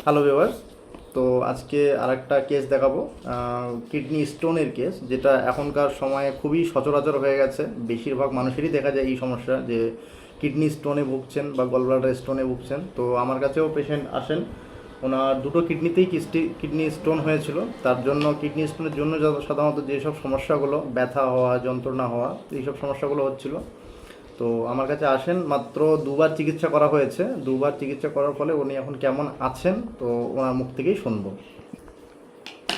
Hello viewers. তো আজকে আরেকটা কেস দেখাবো, কিডনি স্টোনের কেস, যেটা এখনকার সময়ে খুবই সচরাচর হয়ে গেছে। বেশিরভাগ মানুষেরই দেখা যায় এই সমস্যা, যে কিডনি স্টোনে ভুগছেন বা গলব্লাডার স্টোনে ভুগছেন। তো আমার কাছেও পেশেন্ট আসেন, ওনার দুটো কিডনিতেই কিডনি স্টোন হয়েছিল। তার জন্য কিডনি স্টোনের জন্য সাধারণত যেসব সমস্যাগুলো, ব্যথা হওয়া, যন্ত্রণা হওয়া, এইসব সমস্যাগুলো হচ্ছিল। তো আমার কাছে আসেন, মাত্র দুবার চিকিৎসা করা হয়েছে। দুবার চিকিৎসা করার ফলে উনি এখন কেমন আছেন, তো ওনার মুখ থেকেই শুনবো।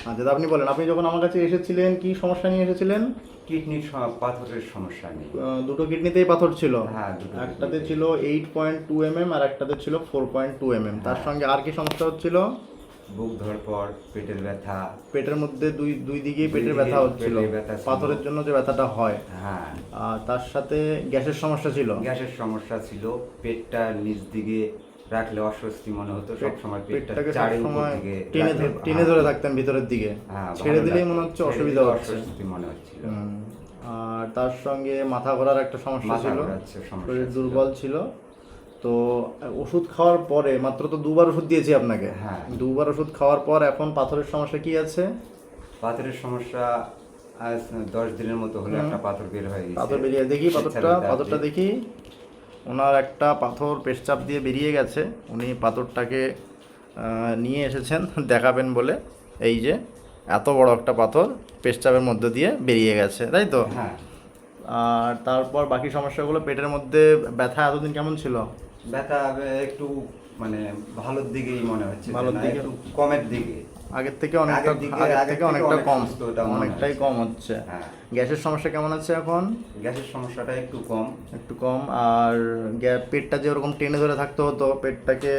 আচ্ছা, তা আপনি বলেন, আপনি যখন আমার কাছে এসেছিলেন কি সমস্যা নিয়ে এসেছিলেন? কিডনির পাথরের সমস্যা নেই। দুটো কিডনিতেই পাথর ছিল। হ্যাঁ, দুটো একটাতে কিডনিতেই। ছিল 8.2 mm আর একটাতে ছিল 4.2 mm। তার সঙ্গে আর কি সমস্যা হচ্ছিল? বুক ধড়পড়, পেটের ব্যথা। পেটের মধ্যে দুই দুই দিকেই দুই পেটের দিকেই ব্যথা হচ্ছিল, পেটে ব্যথা ছিল। পাথরের জন্য যে ব্যথাটা হয়। হ্যাঁ, আর তার সাথে গ্যাসের সমস্যা ছিল। গ্যাসের সমস্যা ছিল। পেটটা নিচ দিকে রাখলে অস্বস্তি মনে হতো, সবসময় পেটটা পেটটাকে চারি উপর সবসময় দিকে টেনে রাখলে টেনে ধরে থাকতেন ভিতরের দিকে, হ্যাঁ, ছেড়ে ভালো দিলেই লাগতো। মনে হচ্ছে ছেড়ে অসুবিধা দিলে হচ্ছে। অস্বস্তি মনে হচ্ছিল। আর তার সঙ্গে মাথা ঘোরার একটা সমস্যা মাথা ছিল, ঘোরাচ্ছে সমস্যা শরীর ছিল। দুর্বল ছিল। তো ওষুধ খাওয়ার পরে, মাত্র তো দুবার ওষুধ দিয়েছি আপনাকে, হ্যাঁ। দুবার ওষুধ খাওয়ার পর এখন পাথরের সমস্যা কি আছে? পাথরের সমস্যা আজ 10 দিনের মতো হলো একটা পাথর বের হয়ে গেছে। পাথর বেরিয়ে দেখি, পেচ্ছাপের দাগ পাথরটা দিয়ে। দেখি। ওনার একটা পাথর পেশচাপ দিয়ে বেরিয়ে গেছে, উনি পাথরটাকে নিয়ে এসেছেন দেখাবেন বলে। এই যে এত বড় একটা পাথর পেশচাপের মধ্যে দিয়ে বেরিয়ে গেছে, তাই তো? হ্যাঁ, আর তারপর বাকি সমস্যাগুলো, পেটের মধ্যে ব্যথা এতদিন কেমন ছিল? ব্যথা একটু মানে ভালোর দিকেই মনে হচ্ছে, ভালোর না, দিকে? একটু কমের দিকে। আগের থেকে অনেকটা, আগের থেকে অনেকটা অনেক কম, সুস্থতা মনে অনেকটাই হচ্ছে। কম হচ্ছে। হ্যাঁ, গ্যাসের সমস্যা কেমন আছে এখন? গ্যাসের সমস্যাটা একটু কম। একটু কম। আর পেটটা যে ওরকম টেনে ধরে থাকতে হতো, পেটটাকে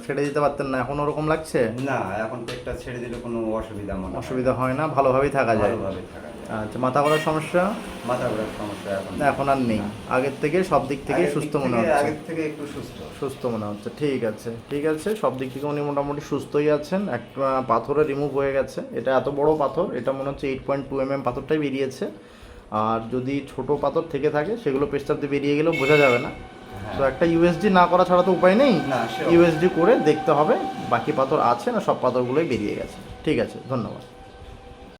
ছেড়ে দিতে পারতেন না, এখন ওরকম লাগছে? না, এখন পেটটা ছেড়ে দিলে কোনো অসুবিধা মনে হয় না। অসুবিধা হয় না, ভালোভাবেই থাকা যায়। ভালোভাবে থাকা যায়। আচ্ছা, মাথা ঘোরার সমস্যা মাথা ঘোরার সমস্যা এখন এখন আর নেই? না। আগের থেকে সব দিক থেকেই সুস্থ মনে হচ্ছে? আগের থেকে একটু সুস্থ। সুস্থ মনে হচ্ছে, ঠিক আছে ঠিক আছে। সব দিক থেকে উনি মোটামুটি সুস্থই আছেন। একটা পাথরে রিমুভ হয়ে গেছে, এটা এত বড় পাথর, এটা মনে হচ্ছে 8.2 mm পাথরটাই বেরিয়েছে। আর যদি ছোট পাথর থেকে থাকে, সেগুলো পেশচাপ দিয়ে বেরিয়ে গেলেও বোঝা যাবে না। হ্যাঁ। তো একটা ইউএসজি না করা ছাড়া তো উপায় নেই। না, সে ইউএসজি করে দেখতে হবে বাকি পাথর আছে না, সব পাথরগুলোই বেরিয়ে গেছে। ঠিক আছে, ধন্যবাদ।